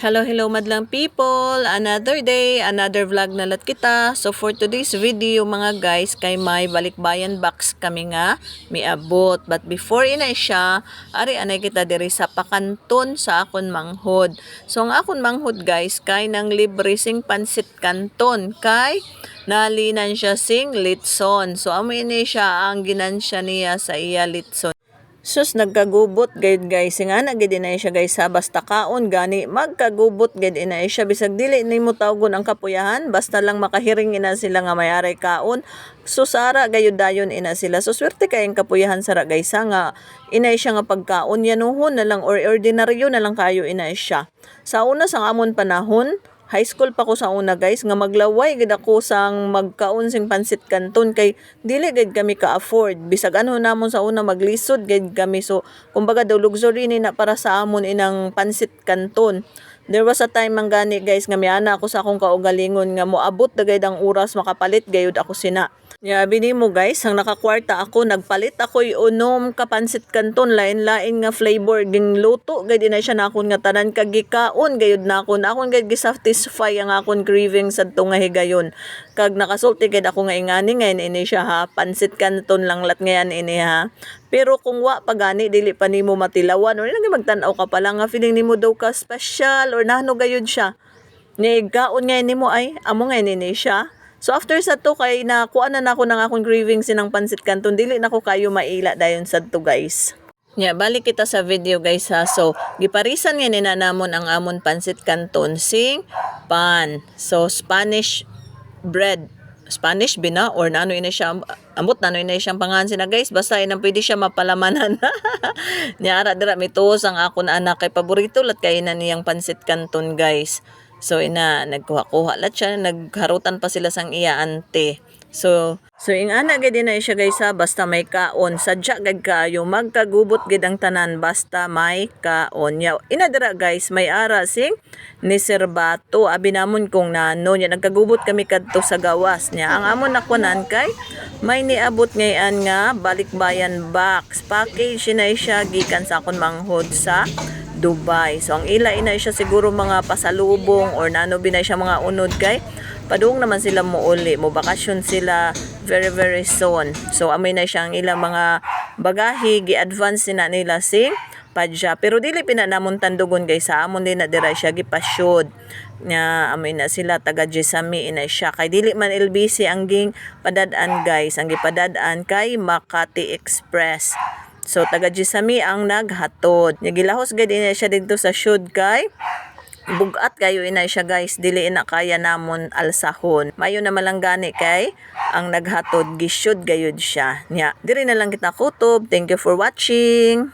Hello madlang people. Another day, another vlog na lat kita. So for today's video mga guys, kay may balikbayan box kami nga miabot. But before ina siya, ari anay kita diri sa pakanton sa akon manghod. So ang akon manghod guys, kay nang libre sing pansit kanton kay nalinan siya sing litson. So amo ini siya ang ginansya niya sa iya litson. Sus nagkagubot gayud guys nga na gid inay siya guys sa basta kaon gani magkagubot gid inay siya bisag dili nimo tawgon ang kapuyahan basta lang makahiring ina sila nga may aray kaon susara gayud dayon ina sila so swerte kay ang kapuyahan sara guys nga inay siya nga pagkaon yanuhon na lang or ordinaryo na lang kayo inay siya sa una sang amon panahon. High school pa ko sa una guys nga maglaway gid ako sang magkaon sing pansit kanton kay dili gid kami ka-afford bisag ano namon sa una maglisod gid kami so kumbaga daw luxury ni na para sa amon inang pansit kanton. There was a time man gani guys nga miana ako sa akong kaugalingon nga moabot dagay ang oras makapalit gayud ako sina. Yabi nimo guys, ang nakakwarta ako, nagpalit ako unom ka pansit kanton, lain-lain nga flavor, ging luto, gayud na siya na akong nga tanan kagikaon, gayud na akong gayud gisatisfy ang akong craving sa nga higayon. Kag nakasulti gayud ako nga ingani ngayon ini siya ha, pansit kanton lang lat ngayon ini ha. Pero kung wa pagani dili pa nimo matilawan or lang magtan-aw ka pa lang nga feeling nimo daw ka special or nahno gayud siya. Nigaon ngayon nimo ay amo ngayon ini siya. So after sa to kay nakuha na ako ng akong cravings sinang pansit kanton dili na ko kayo maila dayon sad to guys. Balik kita sa video guys ha. So giparisan nga nina namon ang amon pansit kanton sing pan. So Spanish bread. Spanish bina or nano ina siya ambot nano ina siyang pangalan sina guys basta inang pwede siya mapalamanan. Niara dira mituos ang akon anak kay paborito lat kay na niyang pansit kanton guys. So ina nagkuha-kuha lat siya nagharutan pa sila sang iya ante. So ing ana gid na siya guys ha basta may kaon sadya gid kayo magkagubot gid ang tanan basta may kaon. Ina dira guys may ara sing ni Serbato abi namon kung nano nya nagkagubot kami kadto sa gawas niya. Ang amon nakunan kay may niabot ngayon nga balikbayan box package na siya gikan sa akon manghod sa Dubai. So ang ila ina siya siguro mga pasalubong or nano binay siya mga unod kay padung naman sila muuli mo bakasyon sila very soon. So amay na siya ang ilang mga bagahe gi-advance na nila sing padya pero dili pinanamon tandugon guys sa amon din na dira siya gipasyod nga amay na sila taga Jesami ina siya kay dili man LBC ang ging padad-an guys ang gipadad-an kay Makati Express. So taga Jesami ang naghatod. Gilahos gid ina siya dito sa shoot kay bugat kayo ina siya guys dili ina kaya namon alsahon. Mayo na malanggani kay ang naghatod gishoot gayud siya. Nya diri na lang kita kutob. Thank you for watching.